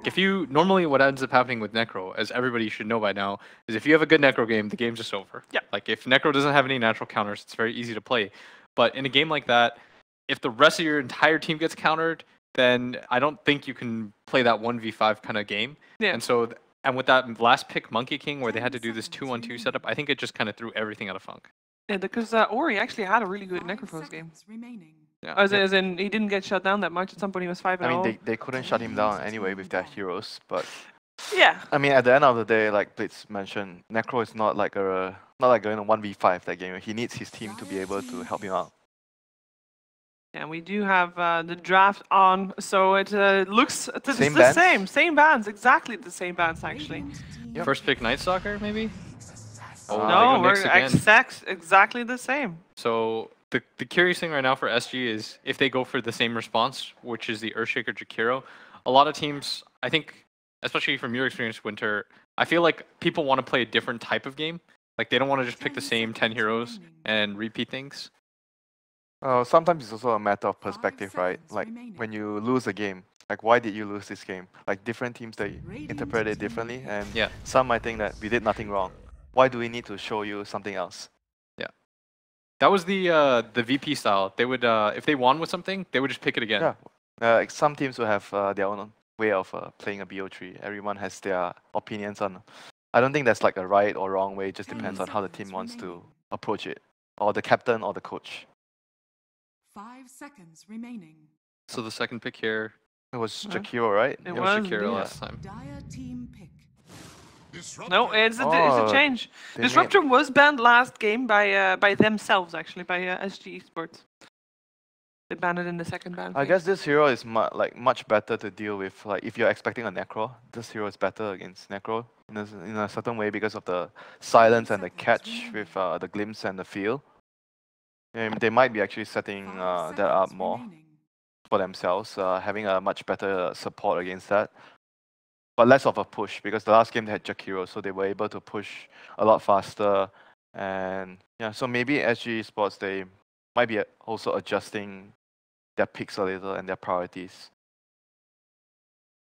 if you normally what ends up happening with Necro, as everybody should know by now, is if you have a good Necro game, the game's just over. Yeah. Like if Necro doesn't have any natural counters, it's very easy to play. But in a game like that, if the rest of your entire team gets countered, then I don't think you can play that 1v5 kind of game. Yeah. And so, and with that last pick Monkey King, where they had to do this 2-1-2 setup, I think it just kind of threw everything out of funk. Yeah, because Ori actually had a really good Necrophos game. Yeah. As in, he didn't get shut down that much. At some point, he was 5-0. I mean, they couldn't shut him down anyway with their heroes, but yeah. I mean, at the end of the day, like Blitz mentioned, Necro is not like going to 1v5 that game. He needs his team to be able to help him out. And we do have the draft on, so it looks it's Same the bands? same bands, exactly the same bands actually. Yep. First pick Night Stalker, maybe? Oh, No, they go we're Nyx again. exactly the same. So the curious thing right now for SG is if they go for the same response, which is the Earthshaker Jakiro, a lot of teams, I think, especially from your experience, Winter, I feel like people want to play a different type of game. Like they don't want to just pick the same 10 heroes and repeat things. Sometimes it's also a matter of perspective, right? Like when you lose a game, like why did you lose this game? Like different teams, they interpret it differently, and Yeah. some might think that we did nothing wrong. Why do we need to show you something else? Yeah. That was the VP style. They would if they won with something, they would just pick it again. Yeah. Like some teams will have their own way of playing a bo3. Everyone has their opinions on. I don't think there's like a right or wrong way. It just depends on how the team wants to approach it, or the captain or the coach. 5 seconds remaining. So the second pick here, It was Jakiro, right? It it was was Shakira indeed. last time. Dire team pick. No, it's a Oh, change. they Disruptor was banned last game by themselves actually, by SG Esports. They banned it in the second ban. I phase. guess this hero is much better to deal with. Like if you're expecting a Necro, this hero is better against Necro in a certain way because of the silence and the catch with the glimpse and the feel. And they might be actually setting that up more for themselves, having a much better support against that. But less of a push because the last game they had Jakiro, so they were able to push a lot faster. And yeah, so maybe SG Sports, they might be also adjusting their picks a little and their priorities.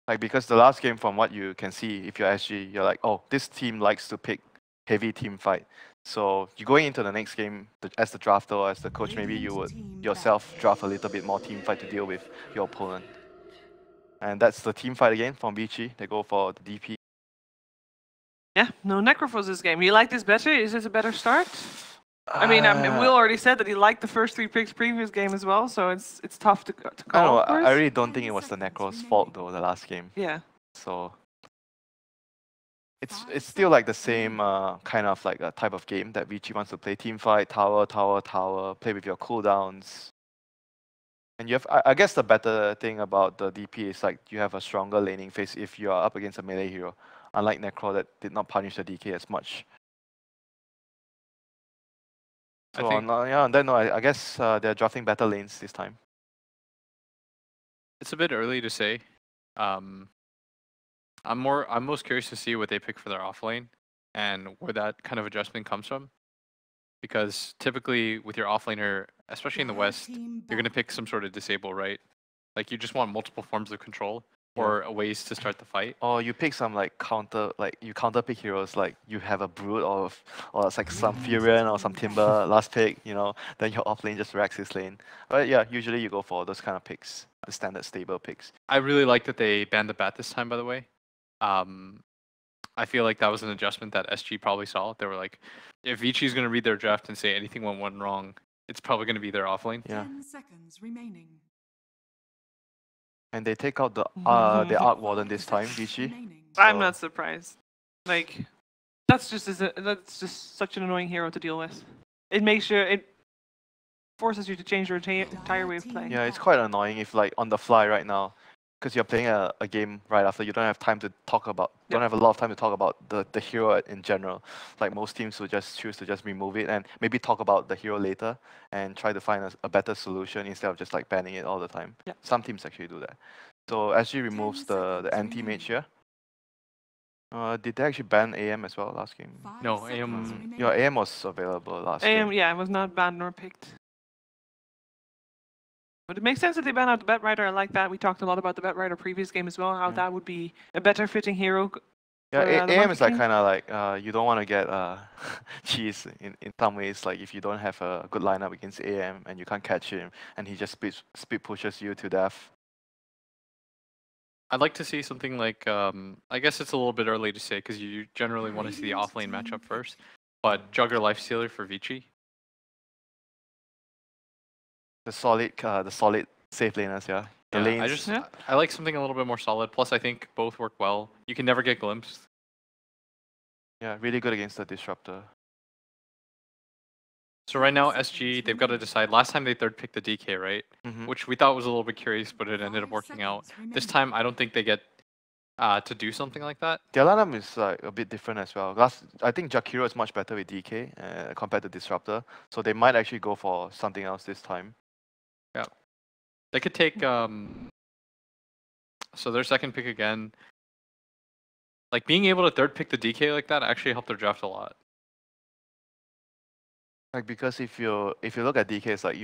Like because the last game, from what you can see, if you're SG, you're like, oh, this team likes to pick heavy team fight. So you're going into the next game as the drafter or as the coach, maybe you would yourself draft a little bit more team fight to deal with your opponent. And that's the team fight again from Vici. They go for the DP. Yeah, no Necrophos this game. You like this better? Is this a better start? I mean, Will already said that he liked the first 3 picks previous game as well, so it's tough to I don't call. know, Of course. I really don't think it was the Necro's fault though, the last game. Yeah. So it's still like the same kind of like a type of game that Vici wants to play. Team fight, tower, tower, tower, play with your cooldowns. And you have, I guess the better thing about the DP is like you have a stronger laning phase if you are up against a melee hero. Unlike Necro that did not punish the DK as much. So on that note, I guess they're drafting better lanes this time. It's a bit early to say. I'm most curious to see what they pick for their off lane and where that kind of adjustment comes from. Because typically with your offlaner, especially in the West, you're going to pick some sort of disable, right? Like you just want multiple forms of control or ways to start the fight. Or you pick some like you counter pick heroes, like you have a Brood or it's like some Furion or some Timber last pick, you know, then your offlane just wrecks his lane. But yeah, usually you go for those kind of picks, the standard stable picks. I really like that they banned the bat this time, by the way. I feel like that was an adjustment that SG probably saw. They were like, if Vici's going to read their draft and say anything went wrong, it's probably going to be their offlane. Yeah. 10 seconds remaining. And they take out the Arc Warden this time, Vici. I'm not surprised. Like, that's just such an annoying hero to deal with. It forces you to change your entire way of playing. Yeah, it's quite annoying if like on the fly right now, because you're playing a game right after, you don't have time to talk about, don't have a lot of time to talk about the hero in general. Like most teams will just choose to just remove it and maybe talk about the hero later and try to find a better solution instead of just like banning it all the time. Yeah. Some teams actually do that. So SG removes the anti-mage here. Did they actually ban AM as well last game? No, AM... Yeah, AM was available last game. Yeah, it was not banned nor picked. But it makes sense that they ban out the Bet Rider. I like that. We talked a lot about the Bet Rider previous game as well, how Yeah. that would be a better fitting hero. Yeah, for, the AM Monkey is like King. kind of like you don't want to get cheese in some ways. Like if you don't have a good lineup against AM and you can't catch him, and he just speed pushes you to death. I'd like to see something like, I guess it's a little bit early to say because you generally want to see the offlane matchup first, but Jugger Lifestealer for Vici. The solid safe laners, yeah. The Yeah, lanes. I like something a little bit more solid. Plus, I think both work well. You can never get glimpsed. Yeah, really good against the disruptor. So right now, SG, they've got to decide. Last time they third picked the DK, right? Mhm. Which we thought was a little bit curious, but it ended up working out. This time, I don't think they get to do something like that. Their lineup is like a bit different as well. I think Jakiro is much better with DK compared to Disruptor, so they might actually go for something else this time. Yeah, they could take so their second pick again. Like being able to third pick the DK like that actually helped their draft a lot. Like because if you look at DK, it's like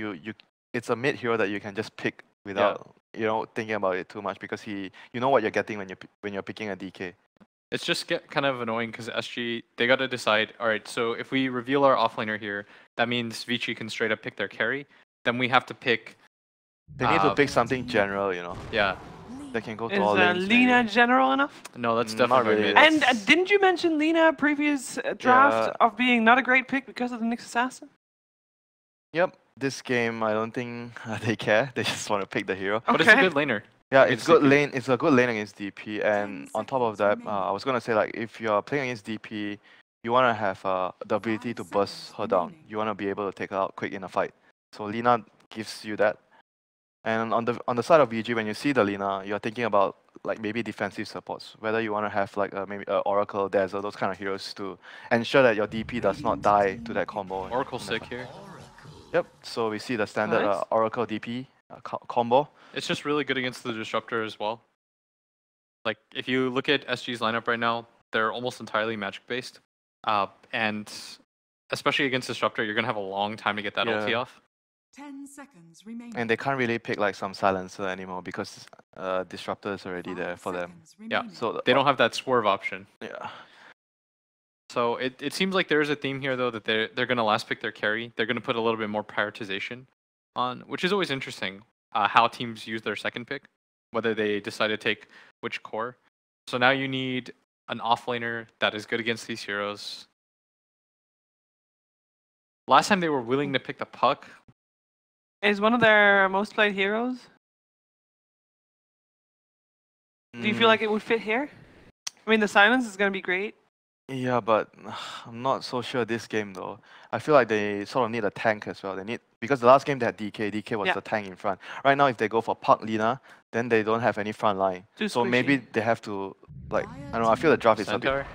it's a mid hero that you can just pick without thinking about it too much because you know what you're getting when you're picking a DK. It's just kind of annoying because SG, they got to decide, all right, so if we reveal our offlaner here, that means Vici can straight up pick their carry. Then we have to pick... They need to pick something general, Yeah. That can go to Is all lanes. Lina general enough? No, that's Not definitely really. mid. And didn't you mention Lina previous draft of being not a great pick because of the Nyx Assassin? Yep. This game, I don't think they care. They just want to pick the hero. But it's a good laner. Yeah, against it's good DP. lane. It's a good lane against DP, and on top of that, I was gonna say like if you're playing against DP, you wanna have the ability to burst her down. You wanna be able to take her out quick in a fight. So Lina gives you that. And on the side of VG, when you see the Lina, you're thinking about like maybe defensive supports. Whether you wanna have like maybe Oracle, Dazzle, those kind of heroes to ensure that your DP does not die to that combo. Oracle sick here. Yep. So we see the standard Nice. Oracle DP combo. It's just really good against the Disruptor as well. Like, if you look at SG's lineup right now, they're almost entirely magic based. And especially against Disruptor, you're going to have a long time to get that ulti off. 10 seconds remaining. And they can't really pick like some silencer anymore because Disruptor is already there for them. Yeah, So they don't have that swerve option. Yeah. So it seems like there is a theme here, though, that they're going to last pick their carry. They're going to put a little bit more prioritization on, which is always interesting, how teams use their second pick, whether they decide to take which core. So now you need an offlaner that is good against these heroes. Last time they were willing to pick the Puck. Is one of their most played heroes? Do you feel like it would fit here? I mean, the silence is going to be great. Yeah, but I'm not so sure this game though. I feel like they sort of need a tank as well. They need because the last game they had DK. DK was the tank in front. Right now, if they go for Puck Lina, then they don't have any front line. So maybe they have to like I don't know. I feel the draft is a bit.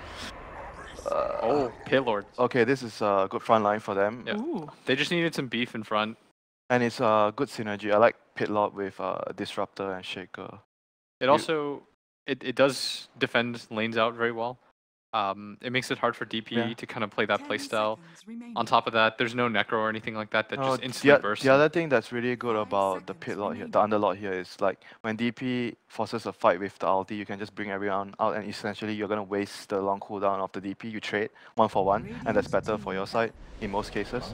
Oh, Paylord. Okay, this is a good front line for them. Yeah. They just needed some beef in front. And it's a good synergy. I like Pitlord with Disruptor and Shaker. It also it does defend lanes out very well. It makes it hard for DP to kind of play that playstyle. On top of that, there's no Necro or anything like that just instantly bursts. The other thing that's really good about the Pitlord here, the Underlord here, is like when DP forces a fight with the ulti, you can just bring everyone out and essentially you're going to waste the long cooldown of the DP. You trade 1-for-1 and that's better for your side in most cases.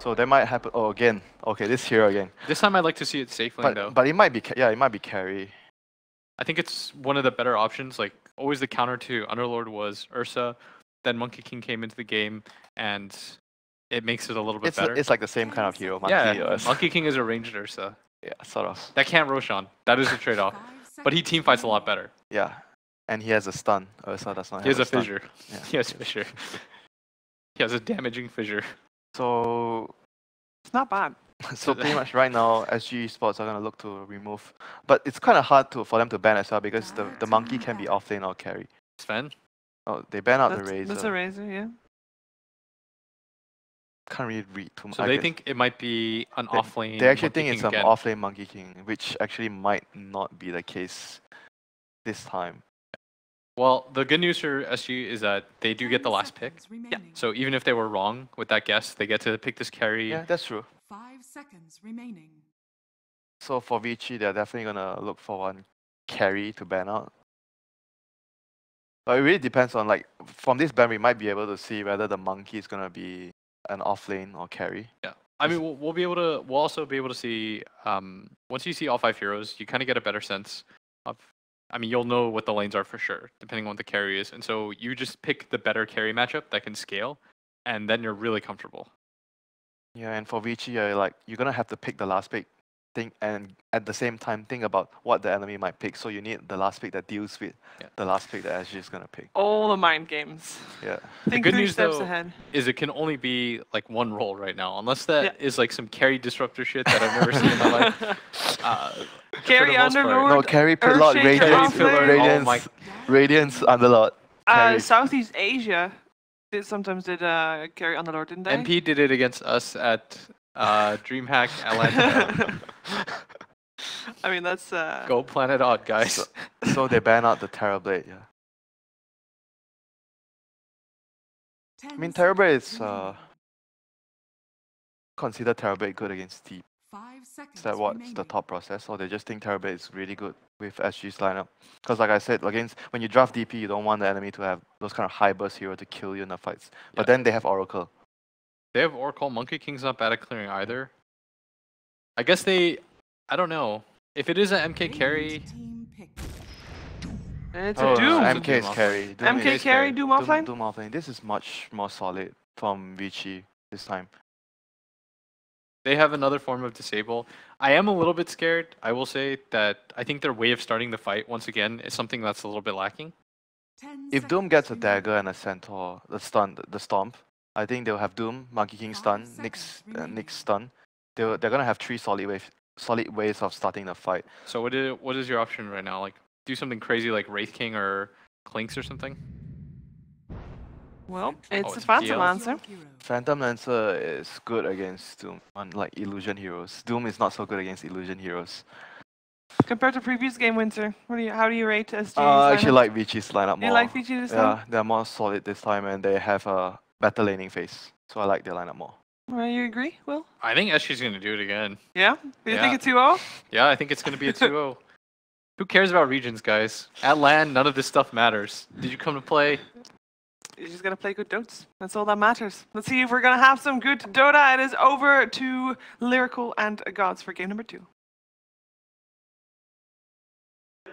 So that might happen. Oh, again. Okay, this hero again. This time I'd like to see it safe lane though. But it might be, it might be carry. I think it's one of the better options. Like, always the counter to Underlord was Ursa. Then Monkey King came into the game, and it makes it a little bit better. It's like the same kind of hero. Monkey King is a ranged Ursa. Yeah, sort of. That can't Roshan. That is a trade-off. But he team fights a lot better. Yeah, and he has a stun. Ursa does not have He has a stun. fissure. Yeah. He has fissure. He has a damaging fissure. So it's not bad. So pretty much right now, SG Sports are going to look to remove. But it's kind of hard for them to ban as well because the Monkey can be offlane or carry. Sven? Oh, they ban out the Razor. That's a Razor, yeah. Can't really read too much. So they think it might be an offlane. They actually think Monkey it's King an again. offlane Monkey King, which actually might not be the case this time. Well, the good news for SG is that they do get the last pick. Yeah. So even if they were wrong with that guess, they get to pick this carry. Yeah, that's true. 5 seconds remaining. So for Vici, they're definitely gonna look for one carry to ban out. But it really depends on, like, from this ban we might be able to see whether the monkey is gonna be an off lane or carry. Yeah. I mean, we'll be able to. We'll also be able to see. Once you see all 5 heroes, you kind of get a better sense of. I mean, you'll know what the lanes are for sure, depending on what the carry is, and so you just pick the better carry matchup that can scale, and then you're really comfortable. Yeah, and for Vici, you're gonna have to pick the last pick thing, and at the same time think about what the enemy might pick. So you need the last pick that deals with the last pick that SG is gonna pick. All the mind games. Yeah. Think the good 3 news steps though ahead. is it can only be like one role right now, unless that is like some carry disruptor shit that I've never seen in my life. Carry Underlord. No, carry Pitlord, Earthshaker, Radiance, Underlord. Southeast Asia sometimes did carry Underlord, didn't they? MP did it against us at DreamHack Atlanta. I mean, that's Go Planet Odd, guys. So they ban out the Terrorblade, yeah. I mean, Terrorblade is consider Terrorblade good against Steep. 5 seconds. Is that what's the top process, or they just think Terrorblade is really good with SG's lineup? Because like I said, against when you draft DP, you don't want the enemy to have those kind of high burst hero to kill you in the fights. But then they have Oracle. They have Oracle. Monkey King's not bad at clearing either. I guess they. I don't know. If it is an MK carry. It's a Doom. MK is carry. Doom MK carry, Doom offline? Doom offline. This is much more solid from Vici this time. They have another form of disable. I am a little bit scared. I will say that I think their way of starting the fight, once again, is something that's a little bit lacking. If Doom gets a dagger and a centaur, the stomp, I think they'll have Doom, Monkey King stun, Nyx stun. They're gonna have 3 solid ways of starting the fight. So what is your option right now? Like, do something crazy like Wraith King or Clinks or something? Well, it's a it's Phantom DL. Lancer. Phantom Lancer is good against Doom, unlike Illusion Heroes. Doom is not so good against Illusion Heroes. Compared to previous game, Winter, how do you rate SG's I actually lineup? like Vici's lineup more. You like Vici this time? Yeah, they're more solid this time, and they have a better laning phase. So I like their lineup more. You agree, Will? I think SG's going to do it again. Yeah? You Yeah. think it's 2-0? Yeah, I think it's going to be a 2-0. Who cares about regions, guys? At LAN, none of this stuff matters. Did you come to play? You just gotta play good Dotes. That's all that matters. Let's see if we're gonna have some good Dota. It is over to Lyrical and Gods for game number 2.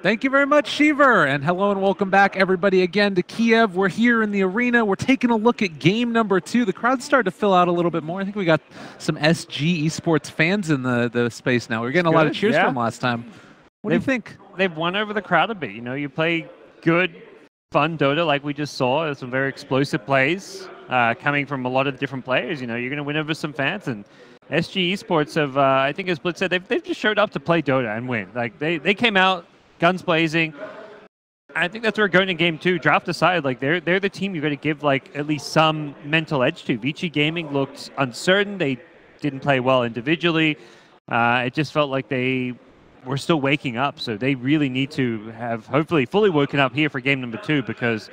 Thank you very much, Shiver, and hello and welcome back everybody again to Kiev. We're here in the arena. We're taking a look at game number 2. The crowd's starting to fill out a little bit more. I think we got some SG esports fans in the space now. We're getting a lot of cheers from last time. What do you think? They've won over the crowd a bit. You know, you play good, fun Dota like we just saw. There's some very explosive plays coming from a lot of different players. You know, you're going to win over some fans. And SG esports have, I think as Blitz said, they've just showed up to play Dota and win. Like, they came out guns blazing. I think that's where we're going in game 2. Draft aside, like they're the team you're going to give like at least some mental edge to. Vici Gaming looked uncertain. They didn't play well individually. It just felt like they were still waking up. So they really need to have hopefully fully woken up here for game number 2, because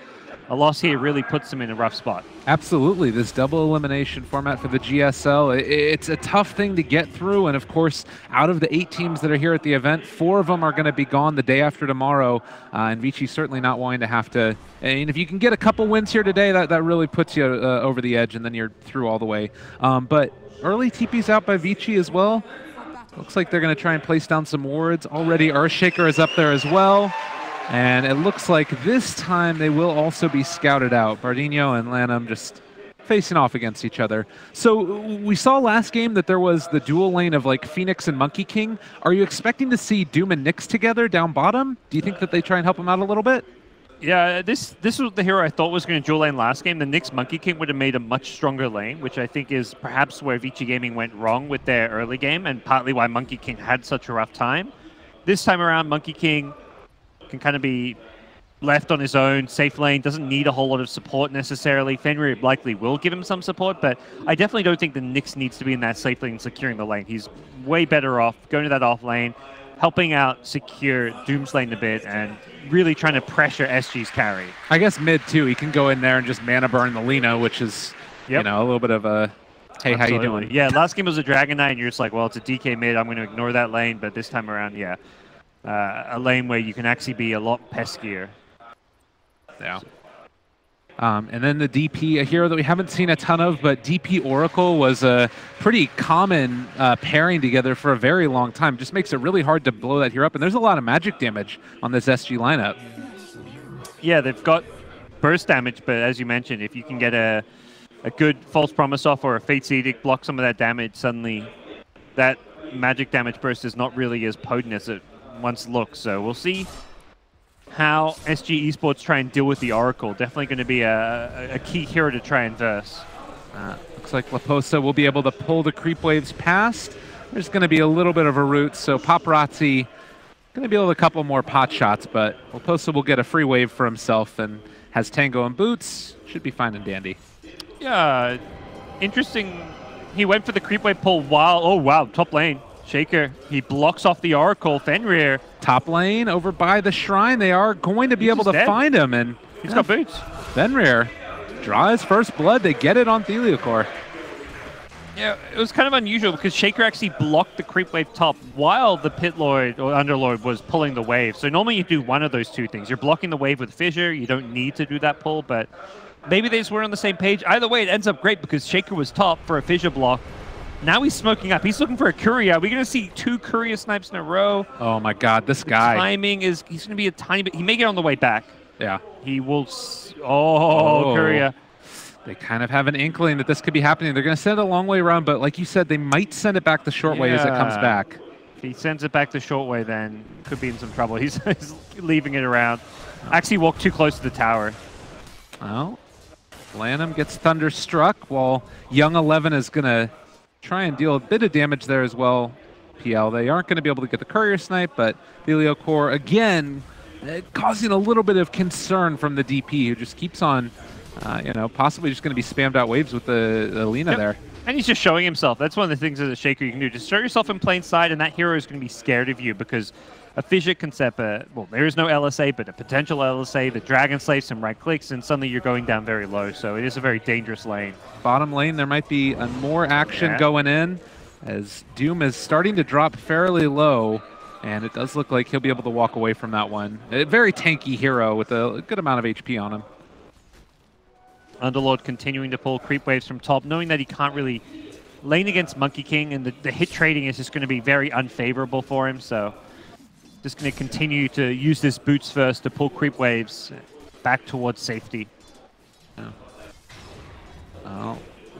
a loss here really puts them in a rough spot. Absolutely. This double elimination format for the GSL, it's a tough thing to get through. And of course, out of the 8 teams that are here at the event, 4 of them are going to be gone the day after tomorrow. And Vici certainly not wanting to have to. And if you can get a couple wins here today, that really puts you over the edge, and then you're through all the way. But early TP's out by Vici as well. Looks like they're going to try and place down some wards. Already Earthshaker is up there as well. And it looks like this time they will also be scouted out. Bardino and Lanham just facing off against each other. So we saw last game that there was the dual lane of like Phoenix and Monkey King. Are you expecting to see Doom and Nyx together down bottom? Do you think that they try and help them out a little bit? Yeah, this was the hero I thought was going to dual lane last game. The Nyx Monkey King would have made a much stronger lane, which I think is perhaps where Vici Gaming went wrong with their early game, and partly why Monkey King had such a rough time. This time around, Monkey King can kind of be left on his own, safe lane, doesn't need a whole lot of support necessarily. Fenrir likely will give him some support, but I definitely don't think the Nyx needs to be in that safe lane securing the lane. He's way better off going to that off lane, helping out secure Doom's lane a bit, and really trying to pressure SG's carry. I guess mid too, he can go in there and just mana burn the Lina, which is you know, a little bit of a Hey, how you doing? Yeah, last game was a Dragon Knight, and you're just like, well, it's a DK mid. I'm going to ignore that lane. But this time around, yeah, a lane where you can actually be a lot peskier. Yeah. And then the DP, a hero that we haven't seen a ton of, but DP Oracle was a pretty common pairing together for a very long time. Just makes it really hard to blow that hero up. And there's a lot of magic damage on this SG lineup. Yeah, they've got burst damage, but as you mentioned, if you can get a good False Promise off or a Fate's Edict, block some of that damage, suddenly that magic damage burst is not really as potent as it once looked. So we'll see how SG Esports try and deal with the Oracle. Definitely going to be a key hero to try and verse. Looks like Laposa will be able to pull the creep waves past. There's going to be a little bit of a route, so Paparazzi going to be able to couple more pot shots, but Laposa will get a free wave for himself and has Tango and Boots. Should be fine and dandy. Yeah, interesting. He went for the creep wave pull while, oh wow, top lane. Shaker, he blocks off the Oracle. Fenrir. Top lane over by the shrine. They are going to be able to find him, and he's got boots. Fenrir draw his first blood. They get it on Theliocor. Yeah, it was kind of unusual because Shaker actually blocked the creep wave top while the Pit Lord or Underlord was pulling the wave. So normally you do one of those two things. You're blocking the wave with Fissure. You don't need to do that pull, but maybe they just weren't on the same page. Either way, it ends up great because Shaker was top for a Fissure block. Now he's smoking up. He's looking for a Courier. Are we going to see 2 Courier snipes in a row? Oh my God, this guy. Timing is, he's going to be a tiny bit. He may get on the way back. Yeah. He will, Courier. They kind of have an inkling that this could be happening. They're going to send it a long way around, but like you said, they might send it back the short way as it comes back. If he sends it back the short way, then could be in some trouble. He's leaving it around. Actually walked too close to the tower. Well, Lanham gets thunderstruck while Young 11 is going to try and deal a bit of damage there as well. PL, they aren't going to be able to get the Courier snipe, but Theliocor, again, causing a little bit of concern from the DP, who just keeps on, possibly just going to be spammed out waves with the Lina there. And he's just showing himself. That's one of the things as a Shaker you can do. Just show yourself in plain sight, and that hero is going to be scared of you because a Fissure can set well, there is no LSA, but a potential LSA, the Dragon Slave, some right clicks, and suddenly you're going down very low. So it is a very dangerous lane. Bottom lane, there might be more action going in as Doom is starting to drop fairly low, and it does look like he'll be able to walk away from that one. A very tanky hero with a good amount of HP on him. Underlord continuing to pull creep waves from top, knowing that he can't really lane against Monkey King, and the hit trading is just going to be very unfavorable for him, so just going to continue to use this boots first to pull creep waves back towards safety.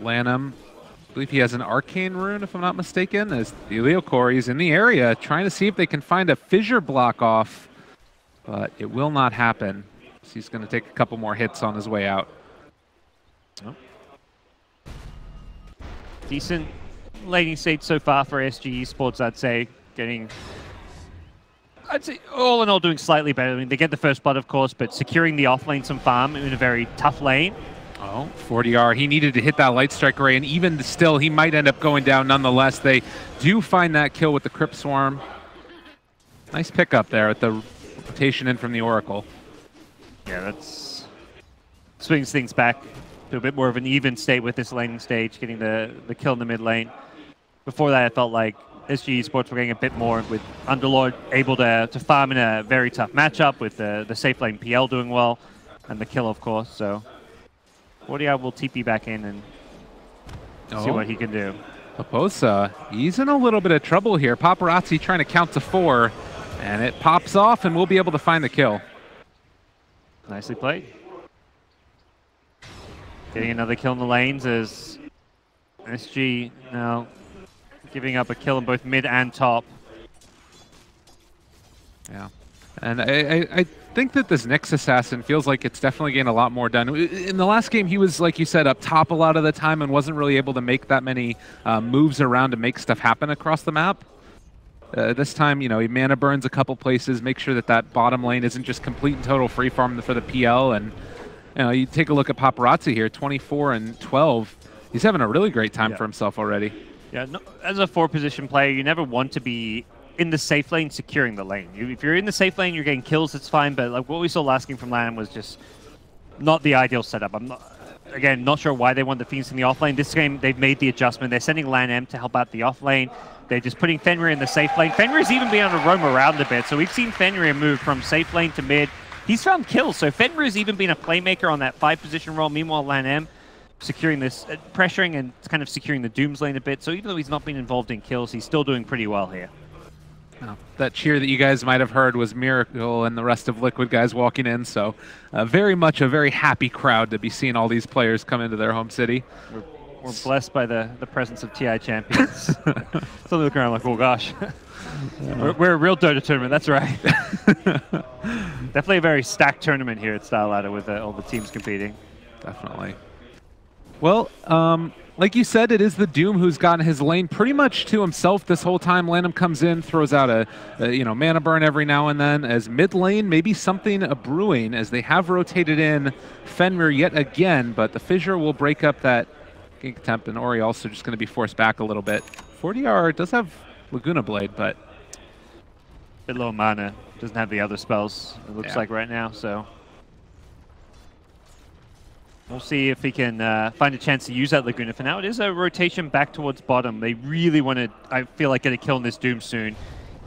Lanham, I believe he has an Arcane Rune, if I'm not mistaken, as Theliocor is in the area trying to see if they can find a Fissure block off, but it will not happen. So he's going to take a couple more hits on his way out. Decent laning state so far for SG Esports, I'd say. I'd say all in all doing slightly better. I mean, they get the first blood, of course, but securing the offlane some farm in a very tough lane. Oh, 40R, he needed to hit that Light Strike Ray, and even still, he might end up going down nonetheless. They do find that kill with the Crypt Swarm. Nice pickup there at the rotation in from the Oracle. Yeah, that's swings things back to a bit more of an even state with this laning stage, getting the kill in the mid lane. Before that, I felt like SG Esports were getting a bit more with Underlord able to farm in a very tough matchup with the safe lane PL doing well, and the kill, of course. So 40R will TP back in and see what he can do. Laposa, he's in a little bit of trouble here. Paparazzi trying to count to 4, and it pops off, and we'll be able to find the kill. Nicely played. Getting another kill in the lanes as SG now giving up a kill in both mid and top. Yeah. And I think that this Nyx Assassin feels like it's definitely getting a lot more done. In the last game, he was, like you said, up top a lot of the time and wasn't really able to make that many moves around to make stuff happen across the map. This time, he mana burns a couple places, make sure that that bottom lane isn't just complete and total free farm for the PL. And you take a look at Paparazzi here, 24 and 12. He's having a really great time for himself already. Yeah, no, as a 4-position player, you never want to be in the safe lane securing the lane. If you're in the safe lane, you're getting kills, it's fine. But like what we saw last game from Lamb was just not the ideal setup. again, not sure why they want the Fiends in the offlane. This game, they've made the adjustment. They're sending Lan M to help out the offlane. They're just putting Fenrir in the safe lane. Fenrir's even been able to roam around a bit. So we've seen Fenrir move from safe lane to mid. He's found kills. So Fenrir's even been a playmaker on that 5-position role. Meanwhile, Lan M securing this, pressuring and kind of securing the Dooms lane a bit. So even though he's not been involved in kills, he's still doing pretty well here. Oh, that cheer that you guys might have heard was Miracle and the rest of Liquid guys walking in. So very much a very happy crowd to be seeing all these players come into their home city. We're blessed by the presence of TI champions. So they look around like, oh gosh. We're a real Dota tournament, that's right. Definitely a very stacked tournament here at Style Ladder with all the teams competing. Definitely. Well, like you said, it is the Doom who's gotten his lane pretty much to himself this whole time. Lanham comes in, throws out a mana burn every now and then. As mid lane, maybe something brewing as they have rotated in Fenrir yet again, but the Fissure will break up that gank attempt, and Ori also just going to be forced back a little bit. 4DR does have Laguna Blade, but bit low mana. Doesn't have the other spells, it looks like right now, so we'll see if he can find a chance to use that Laguna. For now, it is a rotation back towards bottom. They really want to, I feel like, get a kill in this Doom soon.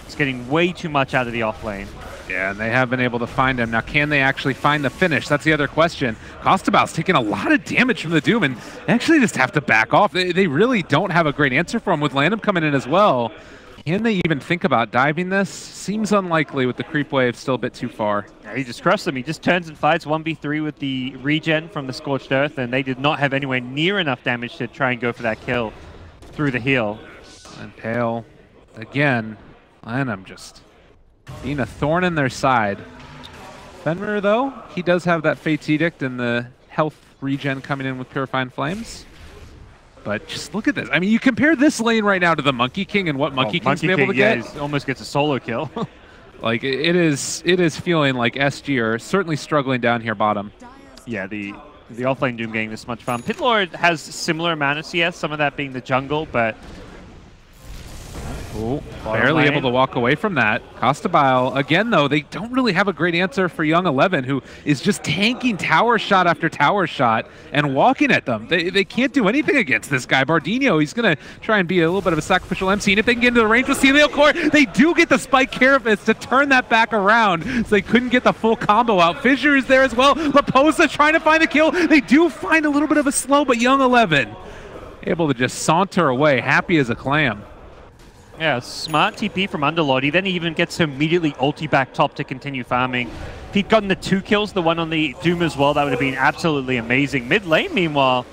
It's getting way too much out of the off lane. Yeah, and they have been able to find him. Now, can they actually find the finish? That's the other question. Costabal's taking a lot of damage from the Doom and actually just have to back off. They really don't have a great answer for him with Landham coming in as well. Can they even think about diving this? Seems unlikely with the creep wave still a bit too far. Yeah, he just crushed them. He just turns and fights 1v3 with the regen from the Scorched Earth, and they did not have anywhere near enough damage to try and go for that kill through the heal. And Pale, again, Lanham just being a thorn in their side. Fenrir, though, he does have that Fate's Edict and the health regen coming in with Purifying Flames. But just look at this. I mean, you compare this lane right now to the Monkey King and what Monkey King's been able to get. He almost gets a solo kill. Like, it is feeling like SG are certainly struggling down here bottom. Yeah, the offlane Doom getting this much fun. Pitlord has similar amount of CS, some of that being the jungle, but barely able to walk away from that. Costabile, again, though, they don't really have a great answer for Young 11, who is just tanking tower shot after tower shot and walking at them. They can't do anything against this guy. Bardino, he's going to try and be a little bit of a sacrificial MC, and if they can get into the range with Celio Core, they do get the Spike Carapace to turn that back around, so they couldn't get the full combo out. Fissure is there as well. Laposa trying to find the kill. They do find a little bit of a slow, but Young 11 able to just saunter away, happy as a clam. Yeah, smart TP from Underlord. He then even gets to immediately ulti back top to continue farming. If he'd gotten the 2 kills, the one on the Doom as well, that would have been absolutely amazing. Mid lane, meanwhile.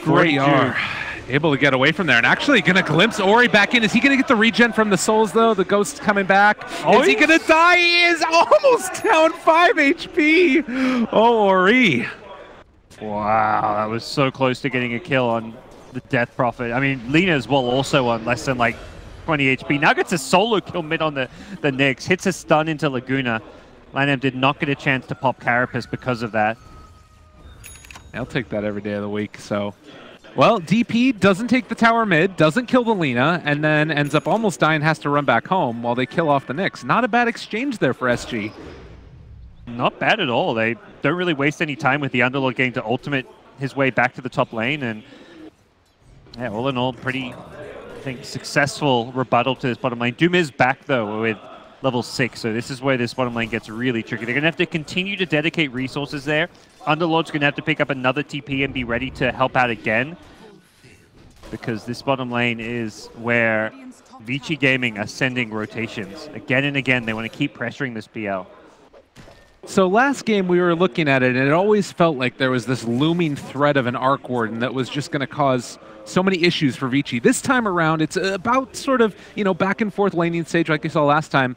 Great Juke. Able to get away from there and actually going to glimpse Ori back in. Is he going to get the regen from the souls, though? The ghost coming back. Is he going to die? He is almost down 5 HP. Oh, Ori. Wow, that was so close to getting a kill on the Death Prophet. I mean, Lina as well also on less than like 20 HP. Now gets a solo kill mid on the Nyx. Hits a stun into Laguna. Lanham did not get a chance to pop Carapace because of that. I'll take that every day of the week, so. Well, DP doesn't take the tower mid, doesn't kill the Lina, and then ends up almost dying, has to run back home while they kill off the Nyx. Not a bad exchange there for SG. Not bad at all. They don't really waste any time with the Underlord getting to ultimate his way back to the top lane, and yeah, all in all, pretty, I think, successful rebuttal to this bottom lane. Doom is back, though, with level 6, so this is where this bottom lane gets really tricky. They're going to have to continue to dedicate resources there. Underlord's going to have to pick up another TP and be ready to help out again, because this bottom lane is where Vici Gaming are sending rotations. Again and again, they want to keep pressuring this PL. So last game we were looking at it, and it always felt like there was this looming threat of an Arc Warden that was just going to cause so many issues for Vici. This time around, it's about sort of, back and forth laning stage like you saw last time.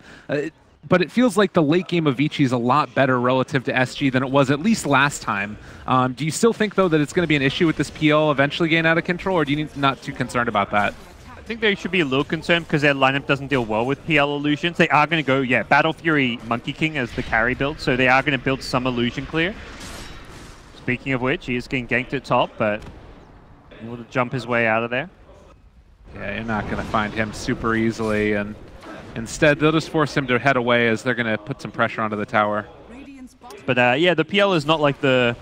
But it feels like the late game of Vici is a lot better relative to SG than it was at least last time. Do you still think, though, that it's going to be an issue with this PL eventually getting out of control, or do you not too concerned about that? I think they should be a little concerned because their lineup doesn't deal well with PL illusions. They are going to go, Battle Fury Monkey King as the carry build, so they are going to build some illusion clear. Speaking of which, he is getting ganked at top, but able to jump his way out of there. Yeah, you're not going to find him super easily, and instead they'll just force him to head away as they're going to put some pressure onto the tower. But yeah, the PL is not like the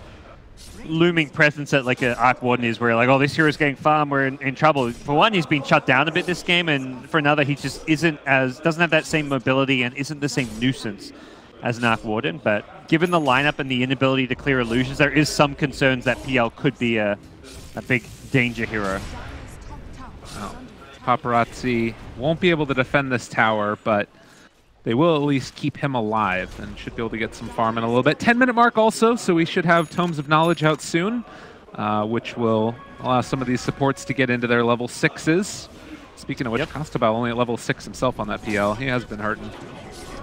looming presence that like an Arc Warden is, where like, oh, this hero's getting farmed, we're in trouble. For one, he's been shut down a bit this game, and for another, he just doesn't have that same mobility and isn't the same nuisance as an Arc Warden. But given the lineup and the inability to clear illusions, there is some concerns that PL could be a big danger hero. Oh. Paparazzi won't be able to defend this tower, but they will at least keep him alive and should be able to get some farm in a little bit. 10-minute mark also, so we should have Tomes of Knowledge out soon, which will allow some of these supports to get into their level 6s. Speaking of which, Costabile only at level 6 himself on that PL. He has been hurting.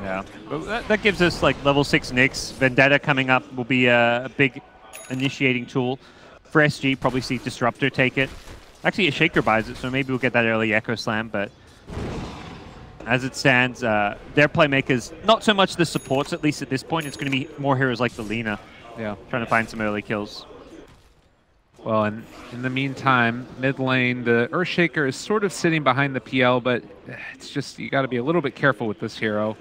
Yeah, but that gives us like level 6 Nyx. Vendetta coming up will be a big initiating tool. For SG, probably see Disruptor take it. Actually, a Shaker buys it, so maybe we'll get that early Echo Slam, but as it stands, their playmakers, not so much the supports, at least at this point. It's going to be more heroes like the Lina, trying to find some early kills. Well, and in the meantime, mid lane, the Earthshaker is sort of sitting behind the PL, but it's just, you got to be a little bit careful with this hero.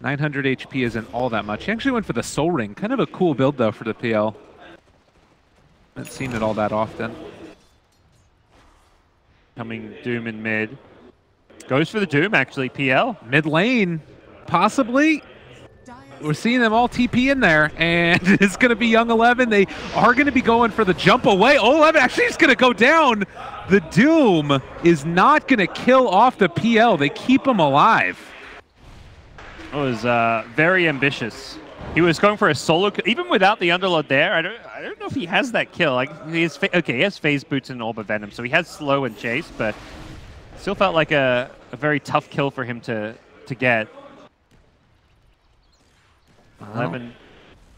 900 HP isn't all that much. He actually went for the Soul Ring. Kind of a cool build, though, for the PL. Haven't seen it all that often. Coming Doom in mid. Goes for the Doom, actually, PL. Mid lane, possibly. We're seeing them all TP in there, and it's going to be Young 11. They are going to be going for the jump away. Oh, 11 actually is going to go down. The Doom is not going to kill off the PL. They keep him alive. It was very ambitious. He was going for a solo, even without the Underlord there. I don't know if he has that kill. Like he has Phase Boots and Orb of Venom, so he has slow and chase, but still felt like a very tough kill for him to get. 11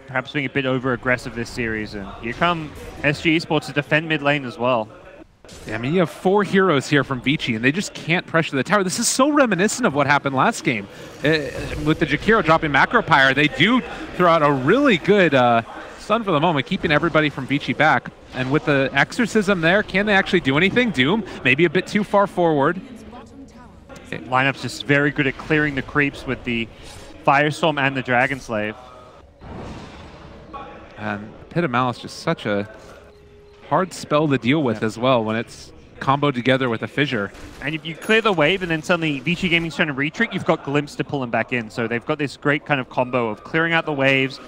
perhaps being a bit over-aggressive this series, and here come SG Esports to defend mid lane as well. Yeah, I mean, you have 4 heroes here from Vici, and they just can't pressure the tower. This is so reminiscent of what happened last game. With the Jakiro dropping Macro Pyre, they do throw out a really good stun for the moment, keeping everybody from Vici back. And with the Exorcism there, can they actually do anything? Doom, maybe a bit too far forward. Lineup's just very good at clearing the creeps with the Firestorm and the Dragon Slave. And Pit of Malice just such a hard spell to deal with as well when it's comboed together with a Fissure. And if you clear the wave and then suddenly Vici Gaming's trying to retreat, you've got Glimpse to pull him back in. So they've got this great kind of combo of clearing out the waves,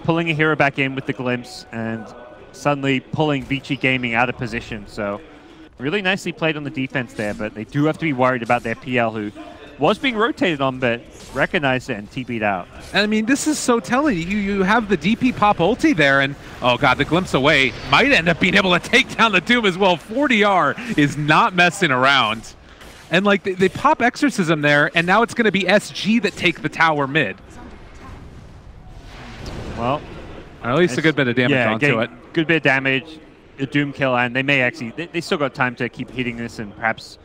pulling a hero back in with the Glimpse, and suddenly pulling Vici Gaming out of position. So really nicely played on the defense there, but they do have to be worried about their PL, who was being rotated on, but recognized it and TP'd out. And I mean, this is so telling. You have the DP pop ulti there, and oh god, the Glimpse away might end up being able to take down the Doom as well. 40R is not messing around. And like, they pop Exorcism there, and now it's going to be SG that take the tower mid. Well, or at least a good bit of damage onto it. Good bit of damage, a Doom kill, and they may actually, they still got time to keep hitting this and perhaps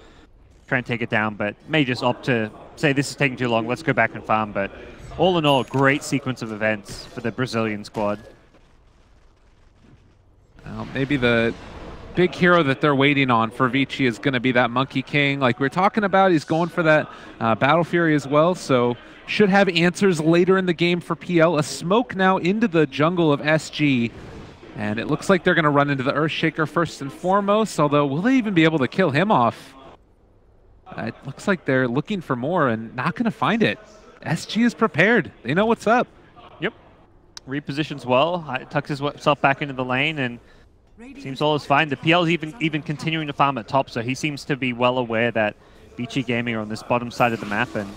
try and take it down, but may just opt to say this is taking too long, let's go back and farm. But all in all, great sequence of events for the Brazilian squad. Well, maybe the big hero that they're waiting on for Vici is going to be that Monkey King. Like we were talking about, he's going for that Battle Fury as well, so should have answers later in the game for PL. A smoke now into the jungle of SG, and it looks like they're going to run into the Earthshaker first and foremost, although will they even be able to kill him off? It looks like they're looking for more and not going to find it. SG is prepared. They know what's up. Yep. Repositions well. Tucks himself back into the lane, and seems all is fine. The PL is even continuing to farm at top, so he seems to be well aware that Vici Gaming are on this bottom side of the map, and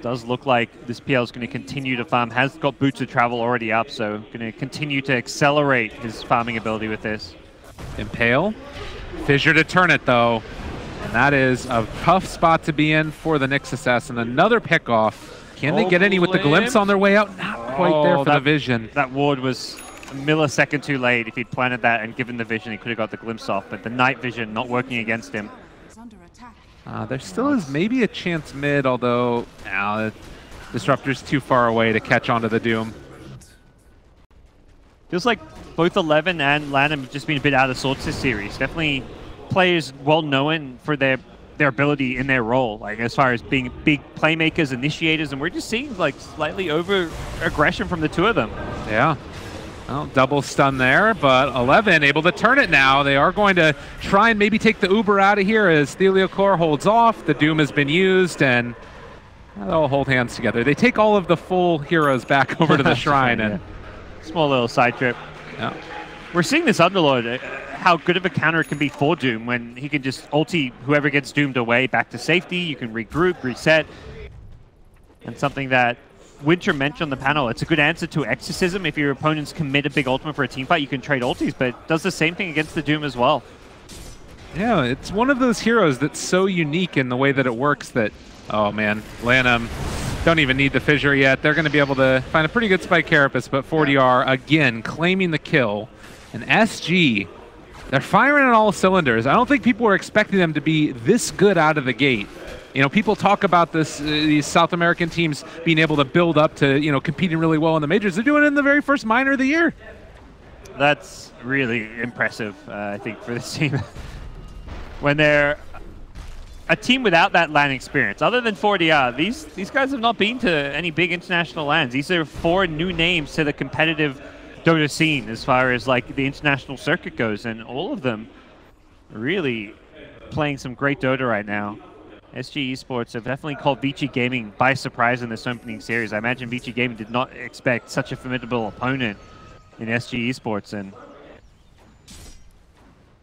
does look like this PL is going to continue to farm. Has got Boots of Travel already up, so going to continue to accelerate his farming ability with this. Impale. Fissure to turn it, though. And that is a tough spot to be in for the Nyx Assassin. Another pick-off. Can they get any with the Glimpse on their way out? Not quite there for the vision. That ward was a millisecond too late. If he'd planted that and given the vision, he could have got the Glimpse off. But the night vision not working against him. There still is maybe a chance mid, although the Disruptor's too far away to catch onto the Doom. Feels like both 11 and Lanham have just been a bit out of sorts this series. Definitely players well known for their ability in their role, like as far as being big playmakers, initiators, and we're just seeing like slightly over aggression from the two of them. Yeah. Well, double stun there, but 11 able to turn it now. They are going to try and maybe take the Uber out of here as Theliocor holds off. The Doom has been used, and they'll hold hands together. They take all of the full heroes back over to the shrine. And small little side trip. Yeah. We're seeing this Underlord, how good of a counter it can be for Doom when he can just ulti whoever gets doomed away back to safety. You can regroup, reset. And something that Winter mentioned on the panel, it's a good answer to Exorcism. If your opponents commit a big ultimate for a team fight, you can trade ultis, but it does the same thing against the Doom as well. Yeah, it's one of those heroes that's so unique in the way that it works that, oh man, Lanham don't even need the fissure yet. They're going to be able to find a pretty good spike carapace, but 4DR again claiming the kill. And SG, they're firing on all cylinders. I don't think people were expecting them to be this good out of the gate. You know, people talk about this, these South American teams being able to build up to, you know, competing really well in the majors. They're doing it in the very first minor of the year. That's really impressive, I think, for this team. When they're a team without that LAN experience, other than 4DR, these guys have not been to any big international LANs. These are 4 new names to the competitive Dota scene as far as like the international circuit goes, and all of them really playing some great Dota right now. SG Esports have definitely caught Vici Gaming by surprise in this opening series. I imagine Vici Gaming did not expect such a formidable opponent in SG Esports, and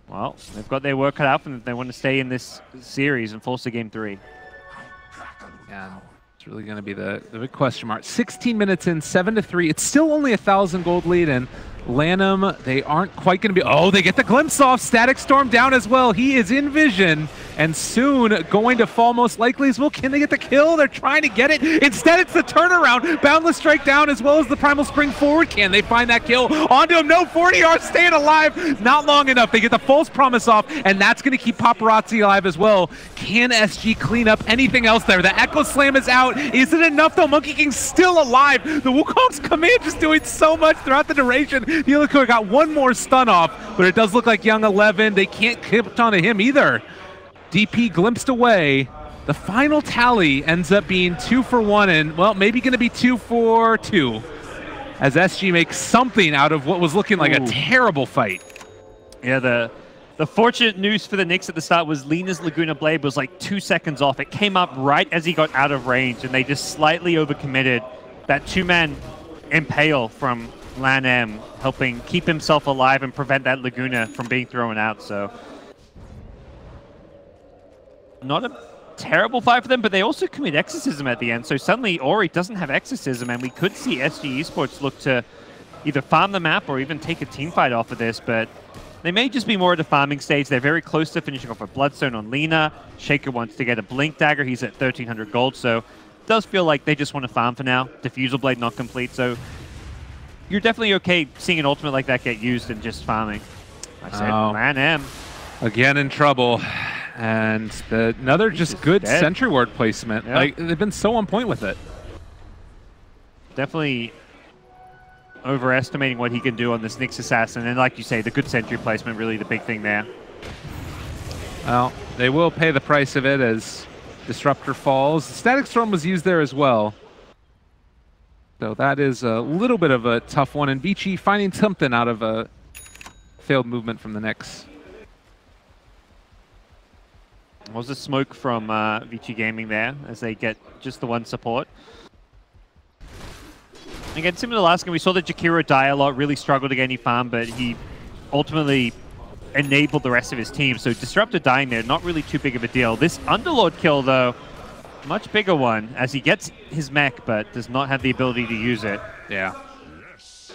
well, they've got their work cut out for them if they want to stay in this series and force to game 3. Yeah, it's really going to be the big question mark. 16 minutes in, 7-3. It's still only a 1,000 gold lead, and Lanham, they aren't quite going to be... Oh, they get the glimpse off. Static Storm down as well. He is in vision and soon going to fall most likely as well. Can they get the kill? They're trying to get it. Instead, it's the turnaround. Boundless Strike down as well as the Primal Spring forward. Can they find that kill? Onto him. No, 4DR staying alive. Not long enough. They get the false promise off, and that's going to keep Paparazzi alive as well. Can SG clean up anything else there? The Echo Slam is out. Is it enough, though? Monkey King's still alive. The Wukong's command just doing so much throughout the duration. Theliocor got one more stun off, but it does look like Young 11. They can't keep onto him either. DP glimpsed away. The final tally ends up being 2 for 1, and well, maybe going to be 2 for 2, as SG makes something out of what was looking like a terrible fight. Yeah, the fortunate news for the Knicks at the start was Lina's Laguna Blade was like 2 seconds off. It came up right as he got out of range, and they just slightly overcommitted. That 2-man impale from LAN-M helping keep himself alive and prevent that Laguna from being thrown out. So not a terrible fight for them, but they also commit Exorcism at the end. So suddenly Ori doesn't have Exorcism, and we could see SG Esports look to either farm the map or even take a team fight off of this, but they may just be more at the farming stage. They're very close to finishing off a Bloodstone on Lina. Shaker wants to get a Blink Dagger. He's at 1,300 gold, so it does feel like they just want to farm for now. Diffusal Blade not complete, so you're definitely okay seeing an ultimate like that get used and just farming. I said, LAN-M. Again in trouble. And another just good sentry ward placement. Yeah. Like, they've been so on point with it. Definitely overestimating what he can do on this Nyx Assassin. And like you say, the good sentry placement, really the big thing there. Well, they will pay the price of it as Disruptor falls. Static Storm was used there as well. So that is a little bit of a tough one. And Vici finding something out of a failed movement from the Nyx. Was a smoke from Vici Gaming there as they get just the one support. Again, similar to last game, we saw that Jakiro die a lot, really struggled to get any farm, but he ultimately enabled the rest of his team. So Disruptor dying there, not really too big of a deal. This Underlord kill, though, much bigger one, as he gets his mech, but does not have the ability to use it. Yeah.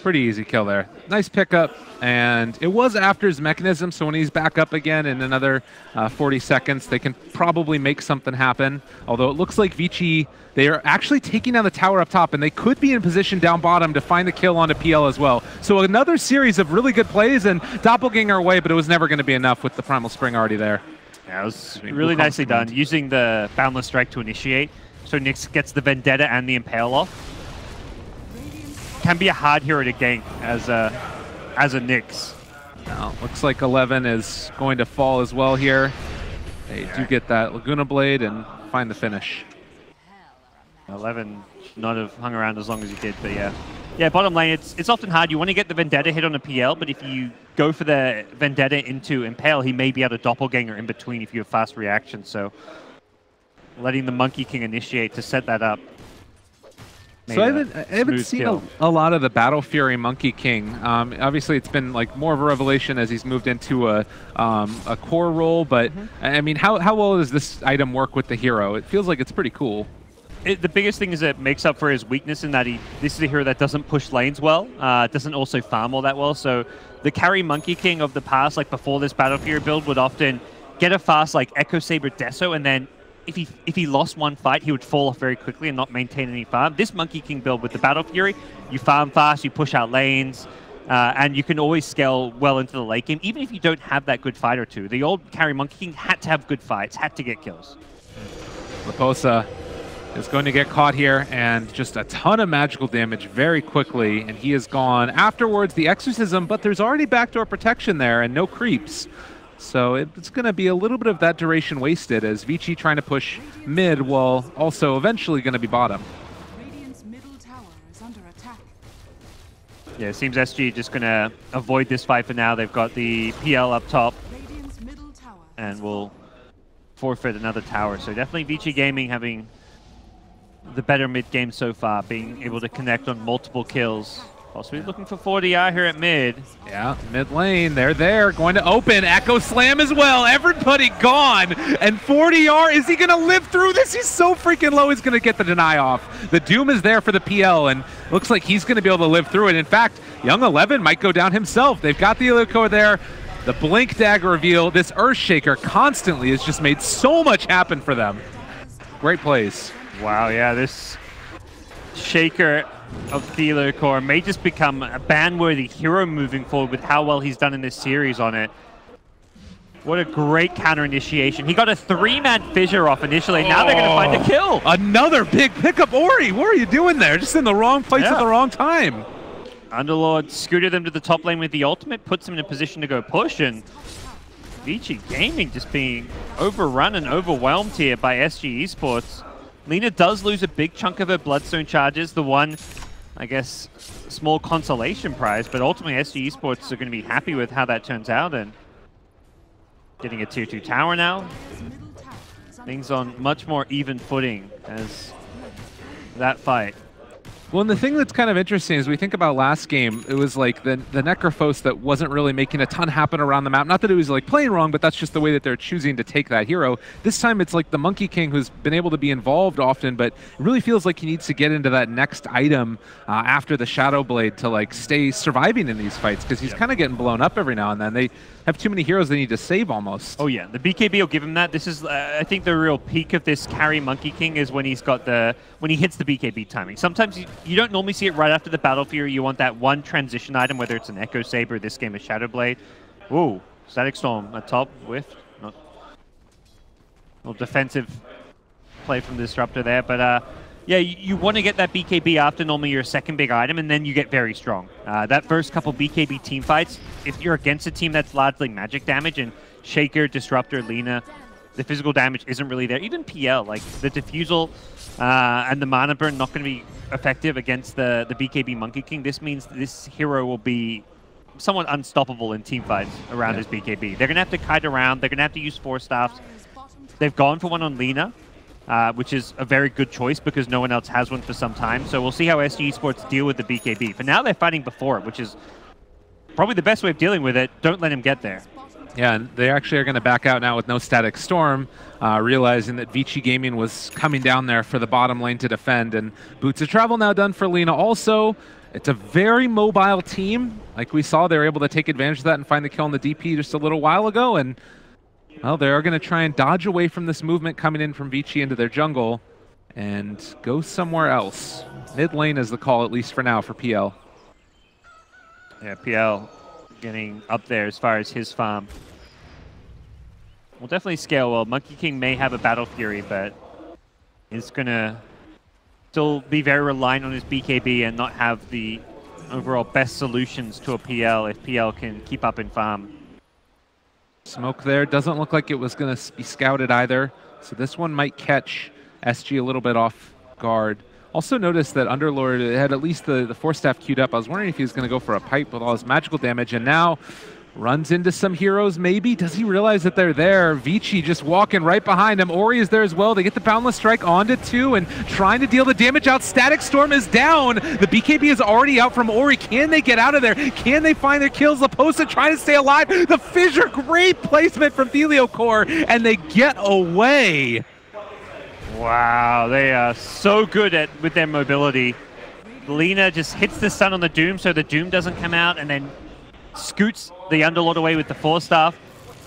Pretty easy kill there. Nice pickup, and it was after his mechanism, so when he's back up again in another 40 seconds, they can probably make something happen. Although it looks like Vici, they are actually taking down the tower up top, and they could be in position down bottom to find the kill onto PL as well. So another series of really good plays, and Doppelganger away, but it was never going to be enough with the Primal Spring already there. Yeah, it was really nicely done, using the Boundless Strike to initiate, so Nyx gets the Vendetta and the Impale off. Can be a hard hero to gank as a Nyx. Now, looks like 11 is going to fall as well here. They do get that Laguna Blade and find the finish. 11 should not have hung around as long as he did, but yeah. Yeah, bottom lane, it's often hard. You want to get the Vendetta hit on a PL, but if you go for the Vendetta into Impale, he may be able to doppelganger in between if you have fast reaction. So letting the Monkey King initiate to set that up. So I haven't seen a lot of the Battle Fury Monkey King. Obviously, it's been like more of a revelation as he's moved into a core role. But I mean, how well does this item work with the hero? It feels like it's pretty cool. The biggest thing is it makes up for his weakness in that this is a hero that doesn't push lanes well, doesn't also farm all that well. So the carry Monkey King of the past, like before this Battle Fury build, would often get a fast like Echo Saber Deso, and then if he lost one fight, he would fall off very quickly and not maintain any farm. This Monkey King build with the Battle Fury, you farm fast, you push out lanes, and you can always scale well into the late game, even if you don't have that good fight or two. The old carry Monkey King had to have good fights, had to get kills. Leposa is going to get caught here, and just a ton of magical damage very quickly, and he is gone. Afterwards, the Exorcism, but there's already backdoor protection there and no creeps. So it's going to be a little bit of that duration wasted as Vici trying to push mid while also eventually going to be bottom. Radiant's middle tower is under attack. Yeah, it seems SG just going to avoid this fight for now. They've got the PL up top Radiant's middle tower and will forfeit another tower. So definitely Vici Gaming having the better mid game so far, being able to connect on multiple kills. Possibly looking for 4DR here at mid. Yeah, mid lane, they're there, going to open. Echo Slam as well, everybody gone. And 4DR, is he gonna live through this? He's so freaking low, he's gonna get the deny off. The Doom is there for the PL, and looks like he's gonna be able to live through it. In fact, Young 11 might go down himself. They've got the Illuco there. The Blink Dagger reveal, this Earthshaker constantly has just made so much happen for them. Great plays. Wow, yeah, this Shaker of the Illuco may just become a ban-worthy hero moving forward with how well he's done in this series on it. What a great counter initiation. He got a 3-man fissure off initially. Now they're going to find a kill. Another big pickup. Ori, what are you doing there? Just in the wrong place at the wrong time. Underlord scooted them to the top lane with the ultimate, puts him in a position to go push, and Vici Gaming just being overrun and overwhelmed here by SG Esports. Lina does lose a big chunk of her Bloodstone charges, the one, I guess, small consolation prize, but ultimately SG Esports are going to be happy with how that turns out, and getting a tier 2 tower now. Things on much more even footing as that fight. Well, and the thing that's kind of interesting is we think about last game, it was like the Necrophos that wasn't really making a ton happen around the map. Not that it was like playing wrong, but that's just the way that they're choosing to take that hero. This time it's like the Monkey King who's been able to be involved often, but it really feels like he needs to get into that next item after the Shadow Blade to like stay surviving in these fights, because he's kind of getting blown up every now and then. They have too many heroes they need to save almost. Oh yeah, the BKB will give him that. This is, I think, the real peak of this carry Monkey King is when he's got when he hits the BKB timing. Sometimes you don't normally see it right after the Battle Fury. You want that one transition item, whether it's an Echo Saber, this game is Shadow Blade. Ooh, Static Storm at top with not well, defensive play from the Disruptor there, but yeah, you want to get that BKB after normally your second big item, and then you get very strong. That first couple BKB team fights, if you're against a team that's largely magic damage, and Shaker, Disruptor, Lina, the physical damage isn't really there. Even PL, like the Diffusal and the Mana Burn not going to be effective against the BKB Monkey King. This means this hero will be somewhat unstoppable in team fights around his BKB. They're going to have to kite around. They're going to have to use 4 staffs. They've gone for one on Lina, which is a very good choice because no one else has one for some time. So we'll see how SG Esports deal with the BKB. For now, they're fighting before it, which is probably the best way of dealing with it. Don't let him get there. Yeah, and they actually are going to back out now with no Static Storm, realizing that Vici Gaming was coming down there for the bottom lane to defend. And Boots of Travel now done for Lina. Also, it's a very mobile team. Like we saw, they were able to take advantage of that and find the kill on the DP just a little while ago. And, well, they are going to try and dodge away from this movement coming in from Vici into their jungle and go somewhere else. Mid lane is the call, at least for now, for PL. Yeah, PL getting up there as far as his farm. Will definitely scale well. Monkey King may have a Battle Fury, but he's going to still be very reliant on his BKB and not have the overall best solutions to a PL if PL can keep up in farm. Smoke there. Doesn't look like it was going to be scouted either. So this one might catch SG a little bit off guard. Also noticed that Underlord had at least the Force Staff queued up. I was wondering if he was going to go for a pipe with all his magical damage, and now runs into some heroes maybe. Does he realize that they're there? Vici just walking right behind him. Ori is there as well. They get the Boundless Strike onto 2 and trying to deal the damage out. Static Storm is down. The BKB is already out from Ori. Can they get out of there? Can they find their kills? Laposa trying to stay alive. The Fissure, great placement from Theliocore, and they get away. Wow, they are so good with their mobility. Lina just hits the stun on the Doom so the Doom doesn't come out, and then scoots the Underlord away with the Force Staff.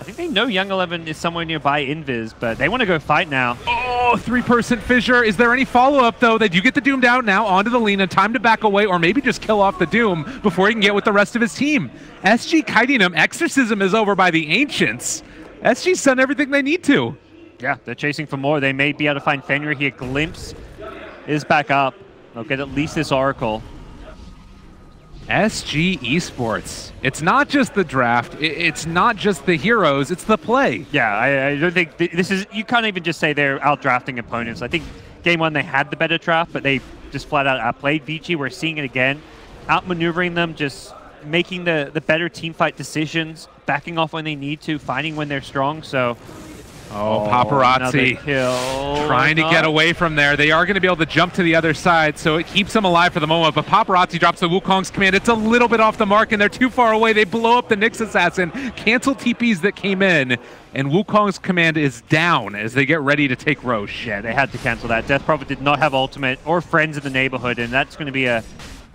I think they know Young 11 is somewhere nearby Invis, but they want to go fight now. Oh, 3% Fissure. Is there any follow-up, though? They do get the Doom down now onto the Lina. Time to back away, or maybe just kill off the Doom before he can get with the rest of his team. SG kiting him. Exorcism is over by the Ancients. SG's done everything they need to. Yeah, they're chasing for more. They may be able to find Fenrir here. Glimpse is back up. They'll get at least this Oracle. SG Esports. It's not just the draft. It's not just the heroes. It's the play. Yeah, I don't think this is... You can't even just say they're out-drafting opponents. I think game 1 they had the better draft, but they just flat out outplayed Vici. We're seeing it again. Outmaneuvering them, just making the better teamfight decisions, backing off when they need to, fighting when they're strong, so... Oh, Paparazzi trying to get away from there. They are going to be able to jump to the other side, so it keeps them alive for the moment. But Paparazzi drops the Wukong's command. It's a little bit off the mark, and they're too far away. They blow up the Nyx Assassin, cancel TPs that came in, and Wukong's command is down as they get ready to take Roche. Yeah, they had to cancel that. Death Prophet did not have ultimate or friends in the neighborhood, and that's going to be a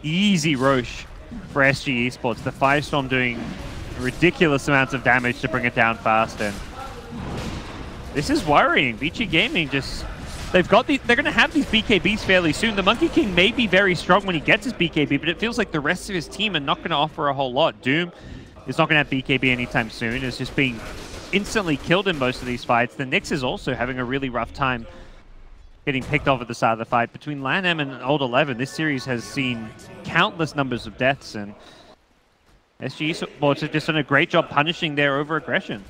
easy Roche for SG Esports. The Firestorm doing ridiculous amounts of damage to bring it down fast, and this is worrying. Vici Gaming just... They're going to have these BKBs fairly soon. The Monkey King may be very strong when he gets his BKB, but it feels like the rest of his team are not going to offer a whole lot. Doom is not going to have BKB anytime soon. It's just being instantly killed in most of these fights. The Nyx is also having a really rough time getting picked off at the start of the fight. Between LAN-M and Old 11, this series has seen countless numbers of deaths, and SG Esports have just done a great job punishing their over-aggression.